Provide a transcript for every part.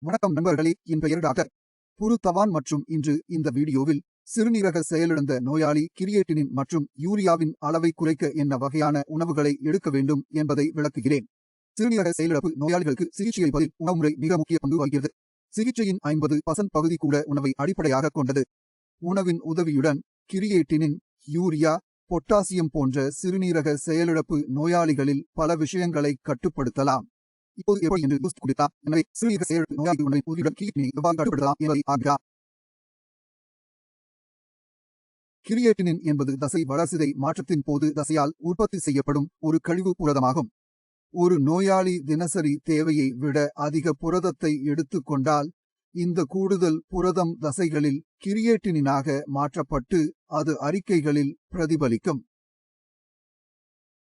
வணக்கம் நண்பர்களே, என் பெயர் டாக்டர் புரு தவான் மற்றும் இன்று இந்த வீடியோவில் சிறுநீரக செயலிழந்த நோயாளி கிரியேட்டினின் மற்றும் யூரியாவின் அளவை குறைக்க என்ன வகையான உணவுகளை எடுக்க வேண்டும் என்பதை விளக்குகிறேன். சிறுநீரக செயலிழப்பு நோயாளிகளுக்கு சிகிச்சையளிப்பதில் உணவுமுறை மிக முக்கிய பங்கு வகிக்கிறது. சிகிச்சையின் 50% பகுதி கூட உணவை அடிப்படையாக கொண்டது. உணவின் உதவியுடன் கிரியேட்டினின், யூரியா, பொட்டாசியம் போன்ற சிறுநீரக செயலிழப்பு நோயாளிகளில் பல விஷயங்களை கட்டுப்படுத்தலாம். இப்போது எப்படி என்று யோசித்துக் கொண்டிருக்கலாம். எனவே சிறுநீரக செயலிழப்பு நோயாளிகள் உணவின் உதவியுடன் கிரியேட்டினை எவ்வாறு கட்டுப்படுத்தலாம் என்பதை ஆகிறார். கிரியேட்டினின் என்பது தசை வளர்சிதை மாற்றத்தின் போது தசையால் உற்பத்தி செய்யப்படும் ஒரு கழிவு புரதமாகும். ஒரு நோயாளி தினசரி தேவையை விட அதிக புரதத்தை எடுத்துக் கொண்டால் இந்த கூடுதல் புரதம் தசைகளில் கிரியேட்டினாக மாற்றப்பட்டு அது அறிக்கைகளில் பிரதிபலிக்கும்.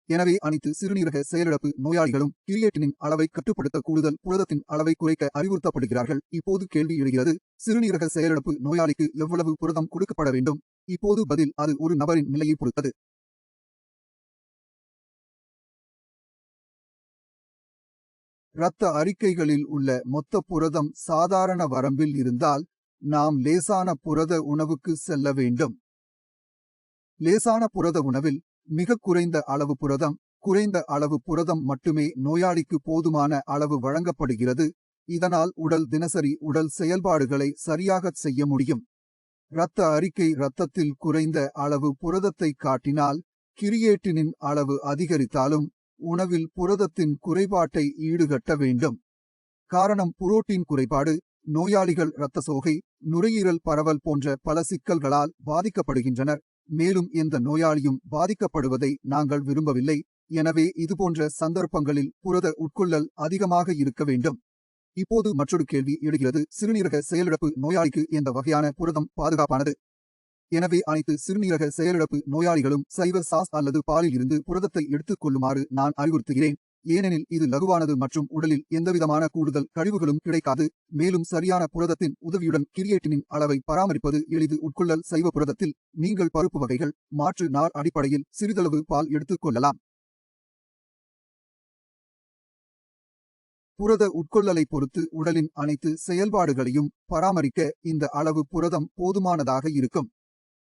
எனவே அனைத்து சிறுநீரக செயலிழப்பு நோயாளிகளும் கிரியேட்டினின் அளவை கட்டுப்படுத்த கூடுதல் புரதத்தின் அளவை குறைக்க அறிவுறுத்தப்படுகிறார்கள். இப்போது கேள்வி எழுகிறது, சிறுநீரக செயலிழப்பு நோயாளிக்கு எவ்வளவு புரதம் கொடுக்கப்பட வேண்டும்? இப்போது பதில், அது ஒரு நபரின் நிலையை பொறுத்தது. இரத்த அறிக்கைகளில் உள்ள மொத்த புரதம் சாதாரண வரம்பில் இருந்தால் நாம் லேசான புரத உணவுக்கு செல்ல வேண்டும். லேசான புரத உணவில் மிக குறைந்த அளவு புரதம் மட்டுமே நோயாளிக்கு போதுமான அளவு வழங்கப்படுகிறது. இதனால் தினசரி உடல் செயல்பாடுகளை சரியாக செய்ய முடியும். இரத்த அறிக்கை இரத்தத்தில் குறைந்த அளவு புரதத்தை காட்டினால் கிரியேட்டினின் அளவு அதிகரித்தாலும் உணவில் புரதத்தின் குறைபாட்டை ஈடுகட்ட வேண்டும். காரணம் புரோட்டீன் குறைபாடு. நோயாளிகள் இரத்த சோகை, நுரையீரல் பரவல் போன்ற பல சிக்கல்களால் பாதிக்கப்படுகின்றனர். மேலும் எந்த நோயாளியும் பாதிக்கப்படுவதை நாங்கள் விரும்பவில்லை. எனவே இதுபோன்ற சந்தர்ப்பங்களில் புரத உட்கொள்ளல் அதிகமாக இருக்க வேண்டும். இப்போது மற்றொரு கேள்வி எழுகிறது, சிறுநீரக செயலிழப்பு நோயாளிக்கு எந்த வகையான புரதம் பாதுகாப்பானது? எனவே அனைத்து சிறுநீரக செயலிழப்பு நோயாளிகளும் சைவ சாஸ் அல்லது பாலில் இருந்து புரதத்தை எடுத்துக் கொள்ளுமாறு நான் அறிவுறுத்துகிறேன். ஏனெனில் இது லகுவானது மற்றும் உடலில் எந்தவிதமான கூடுதல் கழிவுகளும் கிடைக்காது. மேலும் சரியான புரதத்தின் உதவியுடன் கிரியேட்டினின் அளவை பராமரிப்பது எளிது. உட்கொள்ளல் சைவ புரதத்தில் நீங்கள் பருப்பு வகைகள், மாற்று நார் அடிப்படையில் சிறிதளவு பால் எடுத்துக் கொள்ளலாம். புரத உட்கொள்ளலை பொறுத்து உடலின் அனைத்து செயல்பாடுகளையும் பராமரிக்க இந்த அளவு புரதம் போதுமானதாக இருக்கும்.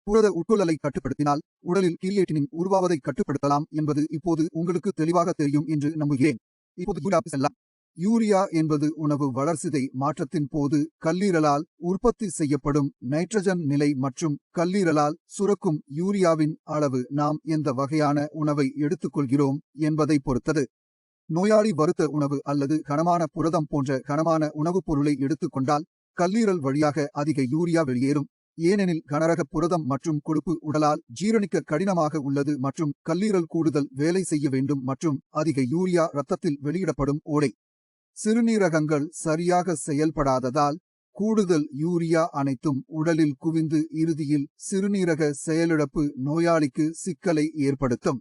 புரத உட்கொள்ளலை கட்டுப்படுத்தினால் உடலில் கிரியேட்டினின் உருவாவதை கட்டுப்படுத்தலாம் என்பது இப்போது உங்களுக்கு தெளிவாக தெரியும் என்று நம்புகிறேன். இப்போது யூரியாவுக்கு செல்லலாம். யூரியா என்பது உணவு வளர்சிதை மாற்றத்தின் போது கல்லீரலால் உற்பத்தி செய்யப்படும் நைட்ரஜன் நிலை மற்றும் கல்லீரலால் சுரக்கும் யூரியாவின் அளவு நாம் எந்த வகையான உணவை எடுத்துக்கொள்கிறோம் என்பதை பொறுத்தது. நோயாளி வறுத்த உணவு அல்லது கனமான புரதம் போன்ற கனமான உணவுப் பொருளை எடுத்துக்கொண்டால் கல்லீரல் வழியாக அதிக யூரியா வெளியேறும். ஏனெனில் கனரக புரதம் மற்றும் கொழுப்பு உடலால் ஜீரணிக்க கடினமாக உள்ளது மற்றும் கல்லீரல் கூடுதல் வேலை செய்ய வேண்டும் மற்றும் அதிக யூரியா இரத்தத்தில் வெளியிடப்படும் ஓடை. சிறுநீரகங்கள் சரியாக செயல்படாததால் கூடுதல் யூரியா அனைத்தும் உடலில் குவிந்து இறுதியில் சிறுநீரக செயலிழப்பு நோயாளிக்கு சிக்கலை ஏற்படுத்தும்.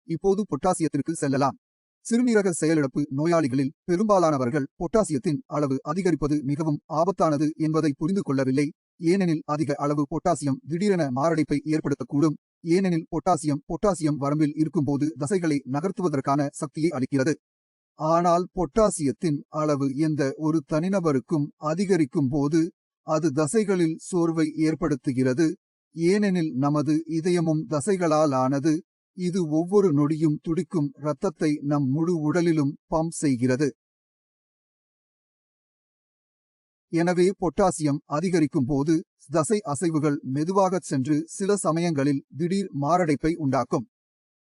இப்போது பொட்டாசியத்திற்கு செல்லலாம். சிறுநீரக செயலிழப்பு நோயாளிகளில் பெரும்பாலானவர்கள் பொட்டாசியத்தின் அளவு அதிகரிப்பது மிகவும் ஆபத்தானது என்பதை புரிந்து கொள்ளவில்லை. ஏனெனில் அதிக அளவு பொட்டாசியம் திடீரென மாரடைப்பை ஏற்படுத்தக்கூடும். ஏனெனில் பொட்டாசியம் வரம்பில் இருக்கும்போது தசைகளை நகர்த்துவதற்கான சக்தியை அளிக்கிறது. ஆனால் பொட்டாசியத்தின் அளவு எந்த ஒரு தனிநபருக்கும் அதிகரிக்கும் போது அது தசைகளில் சோர்வை ஏற்படுத்துகிறது. ஏனெனில் நமது இதயமும் தசைகளால் ஆனது. இது ஒவ்வொரு நொடியும் துடிக்கும் இரத்தத்தை நம் முழு உடலிலும் பம்ப் செய்கிறது. எனவே பொட்டாசியம் அதிகரிக்கும் போது தசை அசைவுகள் மெதுவாக சென்று சில சமயங்களில் திடீர் மாரடைப்பை உண்டாக்கும்.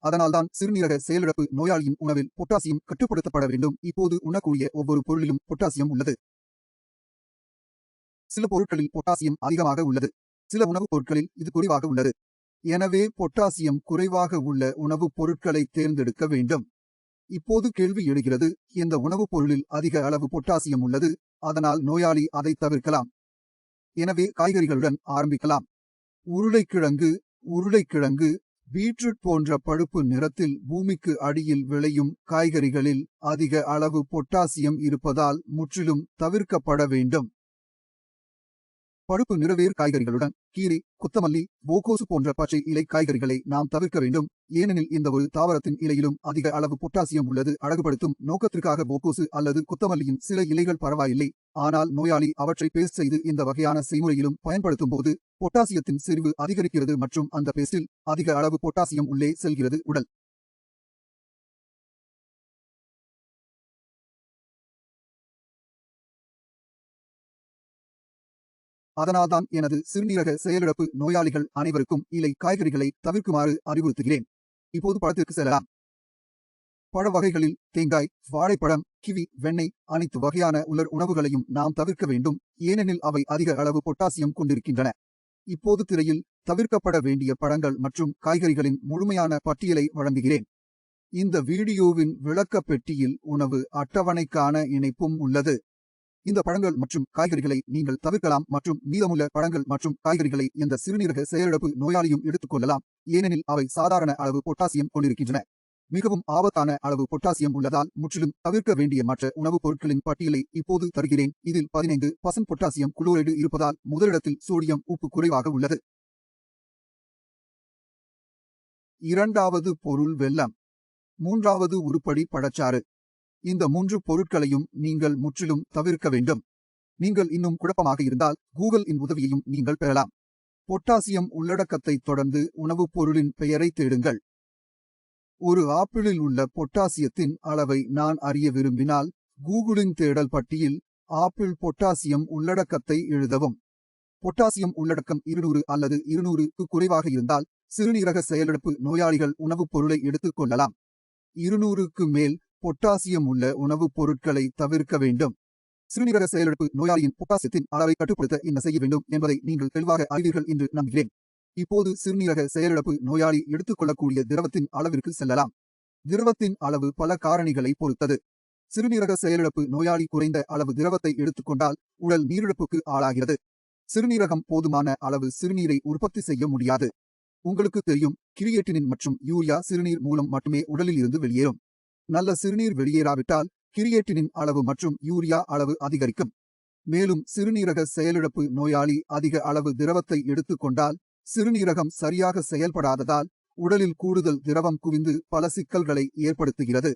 அதனால்தான் சிறுநீரக செயலிழப்பு நோயாளியின் உணவில் பொட்டாசியம் கட்டுப்படுத்தப்பட வேண்டும். இப்போது உண்ணக்கூடிய ஒவ்வொரு பொருளிலும் பொட்டாசியம் உள்ளது. சில பொருட்களில் பொட்டாசியம் அதிகமாக உள்ளது, சில உணவுப் பொருட்களில் இது குறைவாக உள்ளது. எனவே பொட்டாசியம் குறைவாக உள்ள உணவுப் பொருட்களை தேர்ந்தெடுக்க வேண்டும். இப்போது கேள்வி எழுகிறது, இந்த உணவுப் பொருளில் அதிக அளவு பொட்டாசியம் உள்ளது, அதனால் நோயாளி அதை தவிர்க்கலாம். எனவே காய்கறிகளுடன் ஆரம்பிக்கலாம். உருளைக்கிழங்கு, பீட்ரூட் போன்ற பழுப்பு நிறத்தில் பூமிக்கு அடியில் விளையும் காய்கறிகளில் அதிக அளவு பொட்டாசியம் இருப்பதால் முற்றிலும் தவிர்க்கப்பட வேண்டும். பழுப்பு நிறவேறு காய்கறிகளுடன் கீரை, கொத்தமல்லி, பூக்கோசு போன்ற பச்சை இலை காய்கறிகளை நாம் தவிர்க்க வேண்டும். ஏனெனில் இந்த ஒரு தாவரத்தின் இலையிலும் அதிக அளவு பொட்டாசியம் உள்ளது. அழகுபடுத்தும் நோக்கத்திற்காக பூக்கோசு அல்லது கொத்தமல்லியின் சில இலைகள் பரவாயில்லை. ஆனால் நோயாளி அவற்றை பேஸ்ட் செய்து இந்த வகையான செய்முறையிலும் பயன்படுத்தும் போது பொட்டாசியத்தின் செறிவு அதிகரிக்கிறது மற்றும் அந்த பேஸ்டில் அதிக அளவு பொட்டாசியம் உள்ளே செல்கிறது. உடல் அதனால்தான் எனது சிறுநீரக செயலிழப்பு நோயாளிகள் அனைவருக்கும் இலை காய்கறிகளை தவிர்க்குமாறு அறிவுறுத்துகிறேன். இப்போது பழத்திற்கு செல்லலாம். பழ வகைகளில் தேங்காய், வாழைப்பழம், கிவி, வெண்ணெய் அனைத்து வகையான உலர் உணவுகளையும் நாம் தவிர்க்க வேண்டும். ஏனெனில் அவை அதிக அளவு பொட்டாசியம் கொண்டிருக்கின்றன. இப்போது திரையில் தவிர்க்கப்பட வேண்டிய பழங்கள் மற்றும் காய்கறிகளின் முழுமையான பட்டியலை வழங்குகிறேன். இந்த வீடியோவின் விளக்க பெட்டியில் உணவு அட்டவணைக்கான இணைப்பும் உள்ளது. இந்த பழங்கள் மற்றும் காய்கறிகளை நீங்கள் தவிர்க்கலாம் மற்றும் மீதமுள்ள பழங்கள் மற்றும் காய்கறிகளை எந்த சிறுநீரக செயலிழப்பு நோயாளியும் எடுத்துக்கொள்ளலாம். ஏனெனில் அவை சாதாரண அளவு பொட்டாசியம் கொண்டிருக்கின்றன. மிகவும் ஆபத்தான அளவு பொட்டாசியம் உள்ளதால் முற்றிலும் தவிர்க்க வேண்டிய மற்ற உணவுப் பொருட்களின் பட்டியலை இப்போது தருகிறேன். இதில் 15% பொட்டாசியம் குளோரைடு இருப்பதால் முதலிடத்தில் சோடியம் உப்பு குறைவாக உள்ளது. இரண்டாவது பொருள் வெல்லம். மூன்றாவது உருப்படி பழச்சாறு. இந்த 3 பொருட்களையும் நீங்கள் முற்றிலும் தவிர்க்க வேண்டும். நீங்கள் இன்னும் குழப்பமாக இருந்தால் கூகுள் இன் உதவியையும் நீங்கள் பெறலாம். பொட்டாசியம் உள்ளடக்கத்தை தொடர்ந்து உணவுப் பொருளின் பெயரை தேடுங்கள். ஒரு ஆப்பிளில் உள்ள பொட்டாசியத்தின் அளவை நான் அறிய விரும்பினால் கூகுளின் தேடல் பட்டியில் ஆப்பிள் பொட்டாசியம் உள்ளடக்கத்தை எழுதவும். பொட்டாசியம் உள்ளடக்கம் 200 அல்லது 200க்கு குறைவாக இருந்தால் சிறுநீரக செயலிழப்பு நோயாளிகள் உணவுப் பொருளை எடுத்துக் கொள்ளலாம். 200க்கு மேல் பொட்டாசியம் உள்ள உணவுப் பொருட்களை தவிர்க்க வேண்டும். சிறுநீரக செயலிழப்பு நோயாளியின் பொட்டாசியத்தின் அளவை கட்டுப்படுத்த என்ன செய்ய வேண்டும் என்பதை நீங்கள் தெளிவாக அறிவீர்கள் என்று நம்புகிறேன். இப்போது சிறுநீரக செயலிழப்பு நோயாளி எடுத்துக்கொள்ளக்கூடிய திரவத்தின் அளவிற்கு செல்லலாம். திரவத்தின் அளவு பல காரணிகளை பொறுத்தது. சிறுநீரக செயலிழப்பு நோயாளி குறைந்த அளவு திரவத்தை எடுத்துக்கொண்டால் உடல் நீரிழப்புக்கு ஆளாகிறது. சிறுநீரகம் போதுமான அளவு சிறுநீரை உற்பத்தி செய்ய முடியாது. உங்களுக்கு தெரியும், கிரியேட்டினின் மற்றும் யூரியா சிறுநீர் மூலம் மட்டுமே உடலில் இருந்து வெளியேறும். நல்ல சிறுநீர் வெளியேறாவிட்டால் கிரியேட்டினின் அளவு மற்றும் யூரியா அளவு அதிகரிக்கும். மேலும் சிறுநீரக செயலிழப்பு நோயாளி அதிக அளவு திரவத்தை எடுத்துக்கொண்டால் சிறுநீரகம் சரியாக செயல்படாததால் உடலில் கூடுதல் திரவம் குவிந்து பல சிக்கல்களை ஏற்படுத்துகிறது.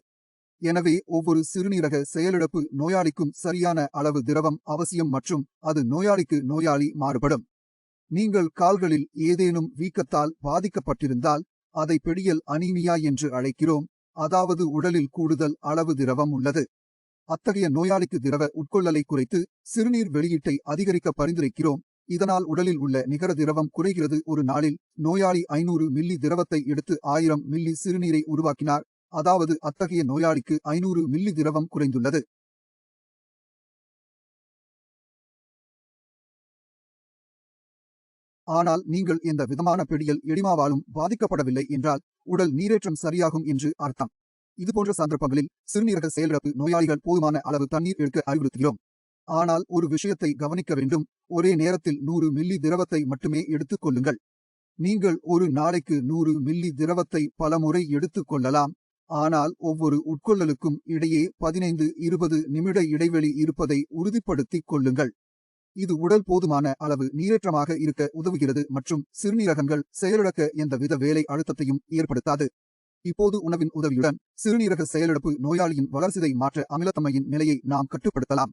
எனவே ஒவ்வொரு சிறுநீரக செயலிழப்பு நோயாளிக்கும் சரியான அளவு திரவம் அவசியம் மற்றும் அது நோயாளிக்கு நோயாளி மாறுபடும். நீங்கள் கால்களில் ஏதேனும் வீக்கத்தால் பாதிக்கப்பட்டிருந்தால் அதை பெடியல் அனீமியா என்று அழைக்கிறோம். அதாவது உடலில் கூடுதல் அளவு திரவம் உள்ளது. அத்தகைய நோயாளிக்கு திரவ உட்கொள்ளலை குறைத்து சிறுநீர் வெளியீட்டை அதிகரிக்க பரிந்துரைக்கிறோம். இதனால் உடலில் உள்ள நிகர திரவம் குறைகிறது. ஒரு நாளில் நோயாளி 500 மில்லி திரவத்தை எடுத்து 1000 மில்லி சிறுநீரை உருவாக்கினார். அதாவது அத்தகைய நோயாளிக்கு 500 மில்லி திரவம் குறைந்துள்ளது. ஆனால் நீங்கள் எந்த விதமான பெடியல் எடிமாவாலும் பாதிக்கப்படவில்லை என்றால் உடல் நீரேற்றம் சரியாகும் என்று அர்த்தம். இதுபோன்ற சந்தர்ப்பங்களில் சிறுநீரக செயலிழப்பு நோயாளிகள் போதுமான அளவு தண்ணீர் எடுக்க அறிவுறுத்துகிறோம். ஆனால் ஒரு விஷயத்தை கவனிக்க வேண்டும். ஒரே நேரத்தில் 100 மில்லி திரவத்தை மட்டுமே எடுத்துக் கொள்ளுங்கள். நீங்கள் ஒரு நாளைக்கு 100 மில்லி திரவத்தை பல முறை எடுத்துக் கொள்ளலாம். ஆனால் ஒவ்வொரு உட்கொள்ளலுக்கும் இடையே 15-20 நிமிட இடைவெளி இருப்பதை உறுதிப்படுத்திக் கொள்ளுங்கள். இது உடல் போதுமான அளவு நீரேற்றமாக இருக்க உதவுகிறது மற்றும் சிறுநீரகங்கள் செயலிழக்க எந்தவித வேலை அழுத்தத்தையும் ஏற்படுத்தாது. இப்போது உணவின் உதவியுடன் சிறுநீரக செயலிழப்பு நோயாளியின் வளர்சிதை மாற்ற அமிலத்தன்மையின் நிலையை நாம் கட்டுப்படுத்தலாம்.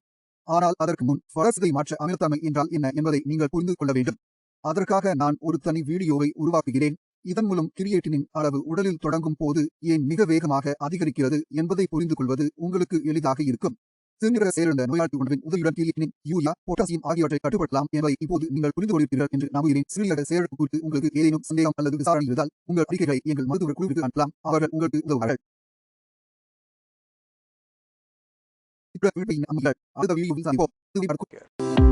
ஆனால் அதற்கு முன் வளர்சிதை மாற்ற அமிலத்தன்மை என்றால் என்ன என்பதை நீங்கள் புரிந்து கொள்ள வேண்டும். அதற்காக நான் ஒரு தனி வீடியோவை உருவாக்குகிறேன். இதன் மூலம் கிரியேட்டினின் அளவு உடலில் தொடங்கும் போது ஏன் மிக வேகமாக அதிகரிக்கிறது என்பதை புரிந்து கொள்வது உங்களுக்கு எளிதாக இருக்கும். சிறுநீரக செயலிழந்த நோயாளி உணவின் உதவியுடன் கிரியேட்டினின், யூரியா, பொட்டாசியம் ஆகியவற்றை கட்டுப்படுத்தலாம் என்பதை இப்போது நீங்கள் புரிந்து கொள்கிறீர்கள் என்று நம்புகிறேன். சிறுநீரக செயலிழப்பு குறித்து உங்களுக்கு ஏதேனும் சந்தேகம் அல்லது விசாரணை இருந்தால் உங்கள் அறிக்கைகளை எங்கள் மருத்துவர் குழுவிற்கு அனுப்பலாம். அவர்கள் உங்களுக்கு உதவுவார்கள். அடுத்த வீடியோவில் சந்திப்போம்.